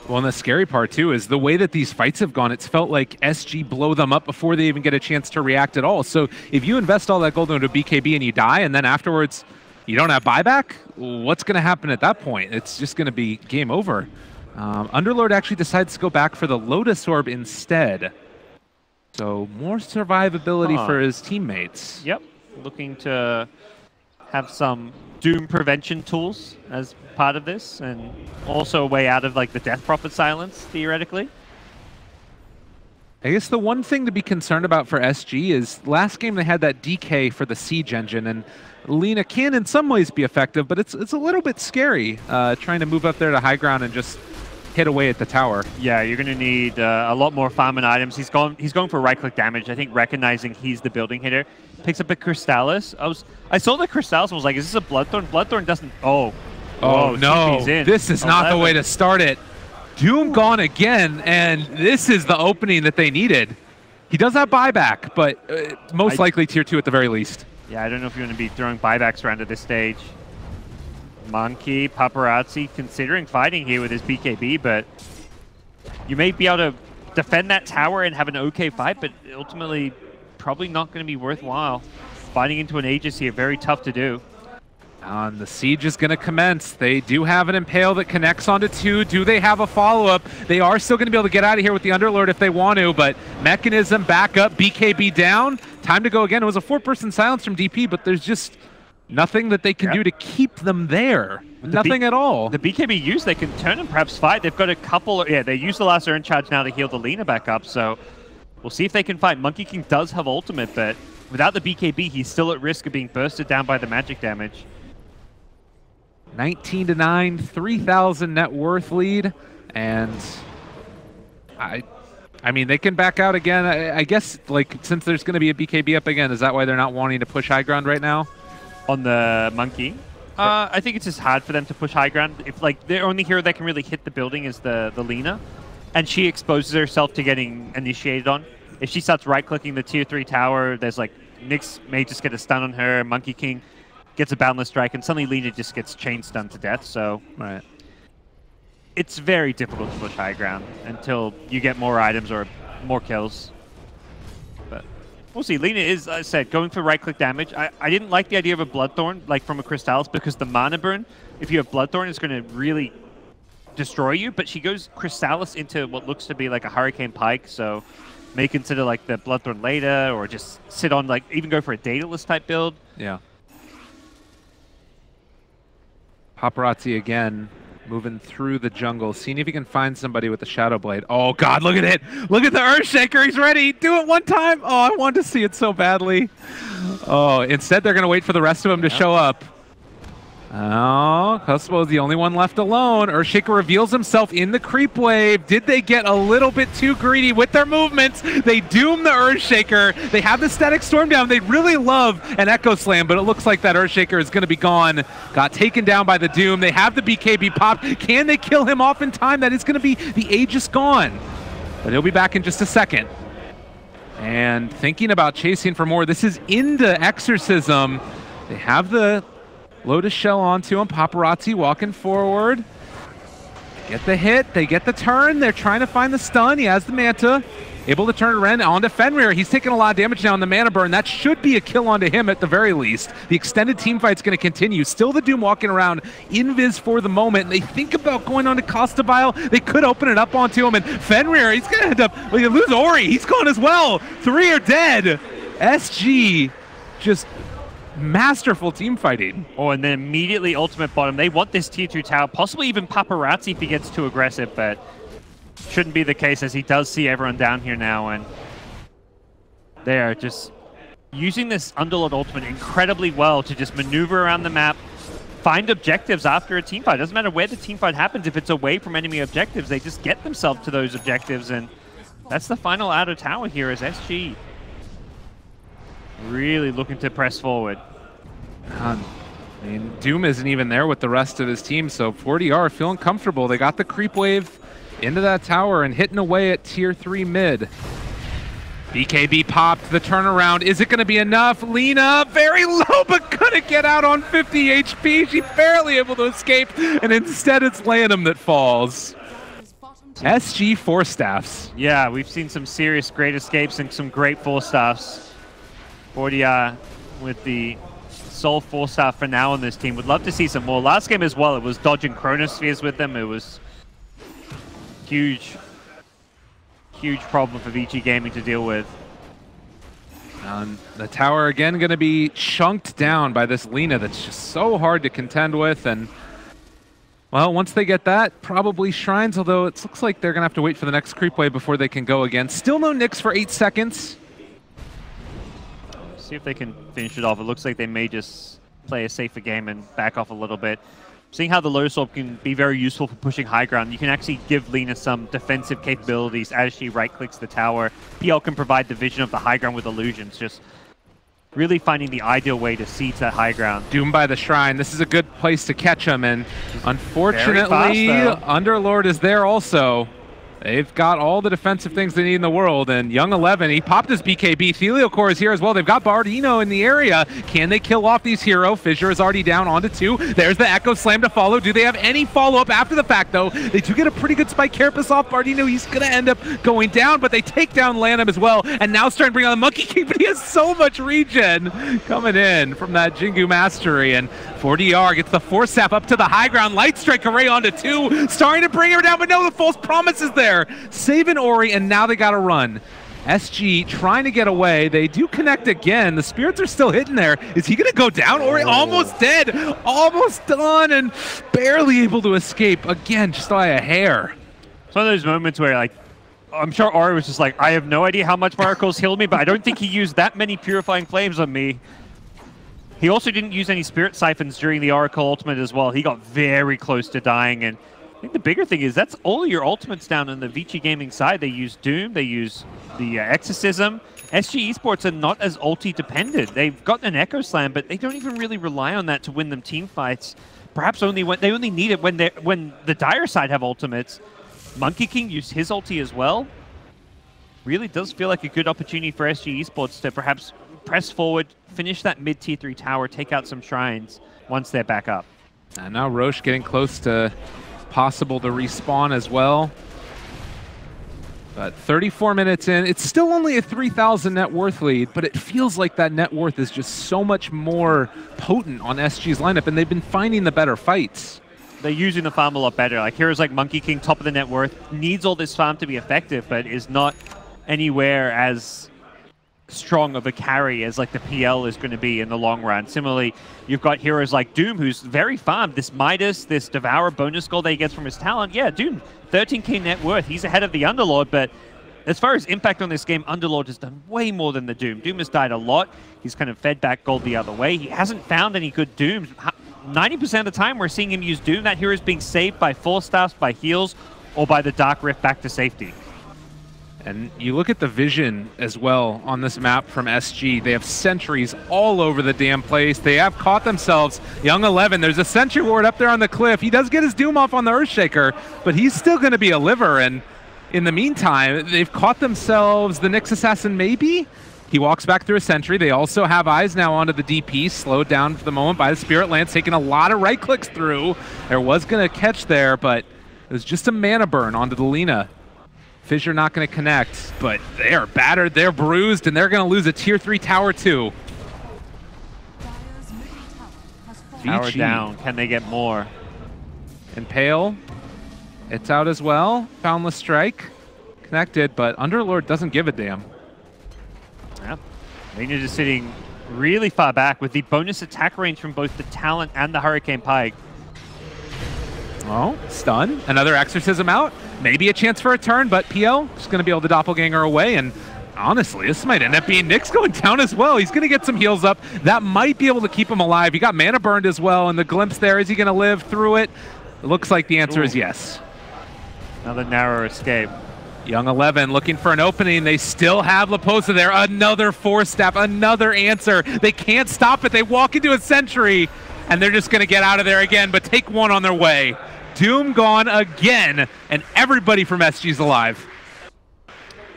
Well, and the scary part, too, is the way that these fights have gone, it's felt like SG blow them up before they even get a chance to react at all. So if you invest all that gold into BKB and you die, and then afterwards you don't have buyback, what's going to happen at that point? It's just going to be game over. Underlord actually decides to go back for the Lotus Orb instead. So more survivability for his teammates. Yep, looking to have some Doom prevention tools as part of this, and also a way out of like the Death Prophet silence, theoretically. I guess the one thing to be concerned about for SG is last game they had that DK for the Siege engine, and Lina can in some ways be effective, but it's a little bit scary trying to move up there to high ground and just hit away at the tower. Yeah, you're going to need a lot more farm and items. He's going for right-click damage. I think recognizing he's the building hitter. Picks up a Crystallis. I saw the Crystallis and was like, is this a Bloodthorn? Bloodthorn doesn't... Oh no, this is not the way to start it. Doom gone again, and this is the opening that they needed. He does have buyback, but most likely tier 2 at the very least. Yeah, I don't know if you want to be throwing buybacks around at this stage. Monkey, Paparazzi considering fighting here with his BKB, but you may be able to defend that tower and have an okay fight, but ultimately probably not going to be worthwhile. Fighting into an Aegis here, very tough to do. And the siege is going to commence. They do have an Impale that connects onto 2. Do they have a follow-up? They are still going to be able to get out of here with the Underlord if they want to, but Mechanism back up, BKB down. Time to go again. It was a 4-person silence from DP, but there's just nothing that they can do to keep them there. Nothing at all. The BKB use, they can turn and perhaps fight. They've got a couple... Yeah, they use the last Urn Charge now to heal the Lina back up, so we'll see if they can fight. Monkey King does have ultimate, but without the BKB, he's still at risk of being bursted down by the magic damage. 19-9, 3,000 net worth lead, and I mean, they can back out again. I guess, like, since there's going to be a BKB up again, is that why they're not wanting to push high ground right now? On the Monkey? I think it's just hard for them to push high ground. If, like, the only hero that can really hit the building is the Lina, and she exposes herself to getting initiated on. If she starts right-clicking the tier 3 tower, there's, like, Nyx may just get a stun on her, Monkey King gets a Boundless Strike, and suddenly Lina just gets chain stunned to death, so it's very difficult to push high ground until you get more items or more kills. But We'll see. Lina is, as I said, going for right-click damage. I didn't like the idea of a Bloodthorn, like from a Crystallis, because the mana burn, if you have Bloodthorn, it's going to really destroy you. But she goes Crystallis into what looks to be like a Hurricane Pike, so may consider like the Bloodthorn later, or just sit on, like, even go for a Daedalus type build. Yeah. Paparazzi again, moving through the jungle, seeing if he can find somebody with the Shadow Blade. Oh God, look at it! Look at the Earthshaker, he's ready! Do it one time! Oh, I wanted to see it so badly. Oh, instead they're gonna wait for the rest of them to show up. Oh, Cuspo is the only one left alone. Earthshaker reveals himself in the creep wave. Did they get a little bit too greedy with their movements? They doom the Earthshaker. They have the Static Storm down. They really love an Echo Slam, but it looks like that Earthshaker is going to be gone. Got taken down by the Doom. They have the BKB popped. Can they kill him off in time? That is going to be the Aegis gone. But he'll be back in just a second. And thinking about chasing for more, this is into Exorcism. They have the Lotus Shell onto him. Paparazzi walking forward. Get the hit. They get the turn. They're trying to find the stun. He has the Manta. Able to turn around onto Fenrir. He's taking a lot of damage now on the mana burn. That should be a kill onto him at the very least. The extended team fight's going to continue. Still the Doom walking around invis for the moment. And they think about going on to Costabile. They could open it up onto him. And Fenrir, he's going to end up, well, you lose Ori. He's gone as well. 3 are dead. SG just masterful team fighting. Oh, and then immediately ultimate bottom. They want this tier 2 tower, possibly even Paparazzi if he gets too aggressive, but shouldn't be the case as he does see everyone down here now, and they are just using this Underlord ultimate incredibly well to just maneuver around the map, find objectives after a team fight. Doesn't matter where the team fight happens, if it's away from enemy objectives, they just get themselves to those objectives, and that's the final outer tower here as SG really looking to press forward. I mean, Doom isn't even there with the rest of his team, so 4DR feeling comfortable. They got the creep wave into that tower and hitting away at tier 3 mid. BKB popped, the turnaround. Is it going to be enough? Lina, very low, but couldn't get out on 50 HP. She's barely able to escape, and instead it's Lanham that falls. SG 4 staffs. Yeah, we've seen some serious great escapes and some great 4 staffs. 4DR with the sole 4 staff for now on this team. Would love to see some more. Last game as well, it was dodging Chronospheres with them. It was huge problem for VG Gaming to deal with. The tower again going to be chunked down by this Lina that's just so hard to contend with. And well, once they get that, probably Shrines, although it looks like they're going to have to wait for the next creep wave before they can go again. Still no Nyx for 8 seconds. See if they can finish it off. It looks like they may just play a safer game and back off a little bit. Seeing how the Lotus Orb can be very useful for pushing high ground, you can actually give Lina some defensive capabilities as she right-clicks the tower. PL can provide the vision of the high ground with illusions, just really finding the ideal way to siege that high ground. Doom by the Shrine. This is a good place to catch him, and unfortunately, Underlord is there also. They've got all the defensive things they need in the world, and Young 11, he popped his BKB. Theliocore is here as well. They've got Bardino in the area. Can they kill off these hero? Fissure is already down onto 2. There's the Echo Slam to follow. Do they have any follow-up after the fact, though? They do get a pretty good spike carapace off Bardino. He's going to end up going down, but they take down Lanham as well, and now starting to bring on the Monkey King, but he has so much regen coming in from that Jingu Mastery, and 4DR gets the 4 step up to the high ground. Light Strike Array onto 2, starting to bring her down, but no, the false promise is there. Saving Ori, and now they got to run. SG trying to get away. They do connect again. The spirits are still hitting there. Is he going to go down? Ori almost dead, almost done, and barely able to escape. Again, just by a hair. It's one of those moments where, like, I'm sure Ori was just like, I have no idea how much Miracles healed me, but I don't think he used that many Purifying Flames on me. He also didn't use any Spirit Siphons during the Oracle ultimate as well. He got very close to dying, and I think the bigger thing is that's all your ultimates down on the Vici Gaming side. They use Doom, they use the Exorcism. SG Esports are not as ulti dependent. They've got an Echo Slam, but they don't even really rely on that to win them team fights. Perhaps only when they only need it when the Dire side have ultimates. Monkey King used his ulti as well. Really does feel like a good opportunity for SG Esports to perhaps press forward, finish that mid tier 3 tower, take out some shrines once they're back up. And now Roche getting close to possible to respawn as well. But 34 minutes in, it's still only a 3,000 net worth lead, but it feels like that net worth is just so much more potent on SG's lineup, and they've been finding the better fights. They're using the farm a lot better. Like heroes like Monkey King, top of the net worth, needs all this farm to be effective, but is not anywhere as strong of a carry as like the PL is going to be in the long run. Similarly, you've got heroes like Doom, who's very farmed. This Midas, this Devourer bonus goal that he gets from his talent. Yeah, Doom, 13k net worth. He's ahead of the Underlord, but as far as impact on this game, Underlord has done way more than the Doom. Doom has died a lot. He's kind of fed back gold the other way. He hasn't found any good Dooms. 90% of the time, we're seeing him use Doom. That hero is being saved by full staffs, by heals, or by the Dark Rift back to safety. And you look at the vision as well on this map from SG. They have sentries all over the damn place. They have caught themselves. Young 11, there's a sentry ward up there on the cliff. He does get his Doom off on the Earthshaker, but he's still going to be a liver. And in the meantime, they've caught themselves the Nyx Assassin maybe? He walks back through a sentry. They also have eyes now onto the DP, slowed down for the moment by the Spirit Lance, taking a lot of right clicks through. There was going to catch there, but it was just a mana burn onto the Lina. Fissure not going to connect, but they are battered, they're bruised, and they're going to lose a tier 3 tower too. Tower down, can they get more? Impale, it's out as well. Boundless Strike, connected, but Underlord doesn't give a damn. Yep. Lina just sitting really far back with the bonus attack range from both the Talent and the Hurricane Pike. Oh, stun. Another Exorcism out. Maybe a chance for a turn, but PL is going to be able to doppelganger away. And honestly, this might end up being Nyx going down as well. He's going to get some heals up. That might be able to keep him alive. He got mana burned as well, and the glimpse there, is he going to live through it? It looks like the answer is yes. Another narrow escape. Young 11 looking for an opening. They still have Laposa there. Another force staff, another answer. They can't stop it. They walk into a sentry, and they're just going to get out of there again, but take one on their way. Doom gone again, and everybody from SG's alive.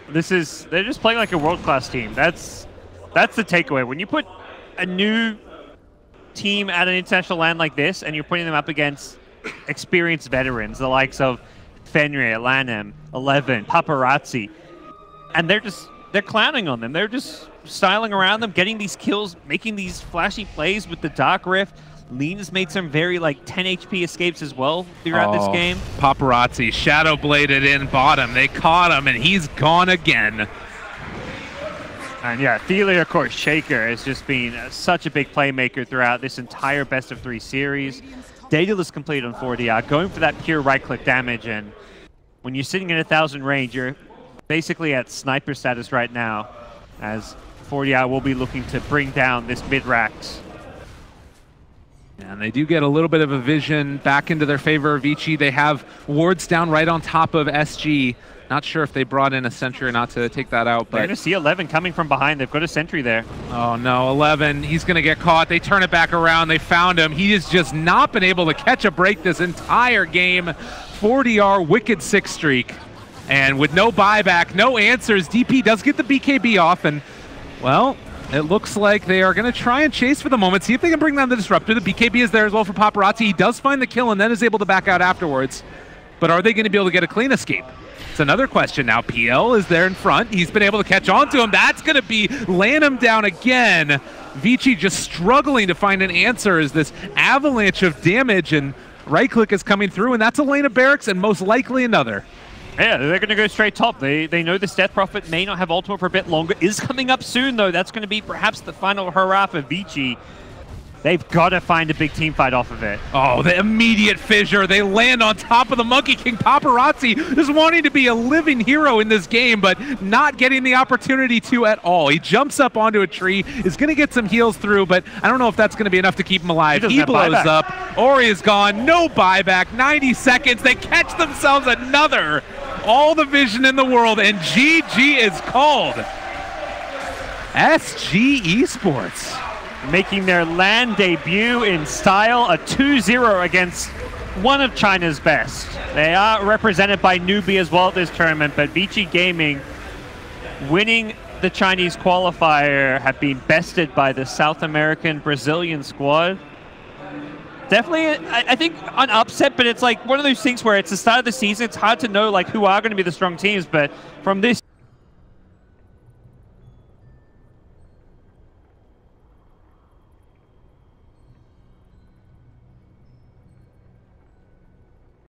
They're just playing like a world-class team. That's the takeaway. When you put a new team at an international land like this, and you're putting them up against experienced veterans, the likes of Fenrir, Lanham, 11, Paparazzi, and they're clowning on them. They're just styling around them, getting these kills, making these flashy plays with the Dark Rift. Lean's made some very 10 HP escapes as well throughout this game. Paparazzi shadow bladed in bottom. They caught him, and he's gone again. And yeah, Thelia, of course, Shaker has just been such a big playmaker throughout this entire best of 3 series. Daedalus complete on 4DR, going for that pure right-click damage, and when you're sitting in 1,000 range, you're basically at sniper status right now, as 4DR will be looking to bring down this mid-racks. And they do get a little bit of a vision back into their favor. Vici, they have wards down right on top of SG. Not sure if they brought in a sentry or not to take that out. But they're going to see 11 coming from behind. They've got a sentry there. Oh no, 11, he's going to get caught. They turn it back around. They found him. He has just not been able to catch a break this entire game. 4DR wicked 6 streak. And with no buyback, no answers, DP does get the BKB off. And, well, it looks like they are going to try and chase for the moment, see if they can bring down the Disruptor. The BKB is there as well for Paparazzi. He does find the kill and then is able to back out afterwards. But are they going to be able to get a clean escape? It's another question now. PL is there in front. He's been able to catch on to him. That's going to be laying him down again. Vici just struggling to find an answer as this avalanche of damage, and right click is coming through, and that's a lane of barracks and most likely another. Yeah, they're going to go straight top. They know this Death Prophet may not have ultimate for a bit longer. Is coming up soon, though. That's going to be perhaps the final hurrah for Vici. They've got to find a big team fight off of it. Oh, the immediate fissure. They land on top of the Monkey King. Paparazzi just wanting to be a living hero in this game, but not getting the opportunity to at all. He jumps up onto a tree, is going to get some heals through, but I don't know if that's going to be enough to keep him alive. He blows up. Ori is gone. No buyback. 90 seconds. They catch themselves another. All the vision in the world, and GG is called. SG Esports making their LAN debut in style, a 2-0 against one of China's best. They are represented by Newbie as well at this tournament, but Vici Gaming winning the Chinese qualifier have been bested by the South American Brazilian squad. Definitely, I think an upset, but it's like one of those things where it's the start of the season. It's hard to know like who are going to be the strong teams, but from this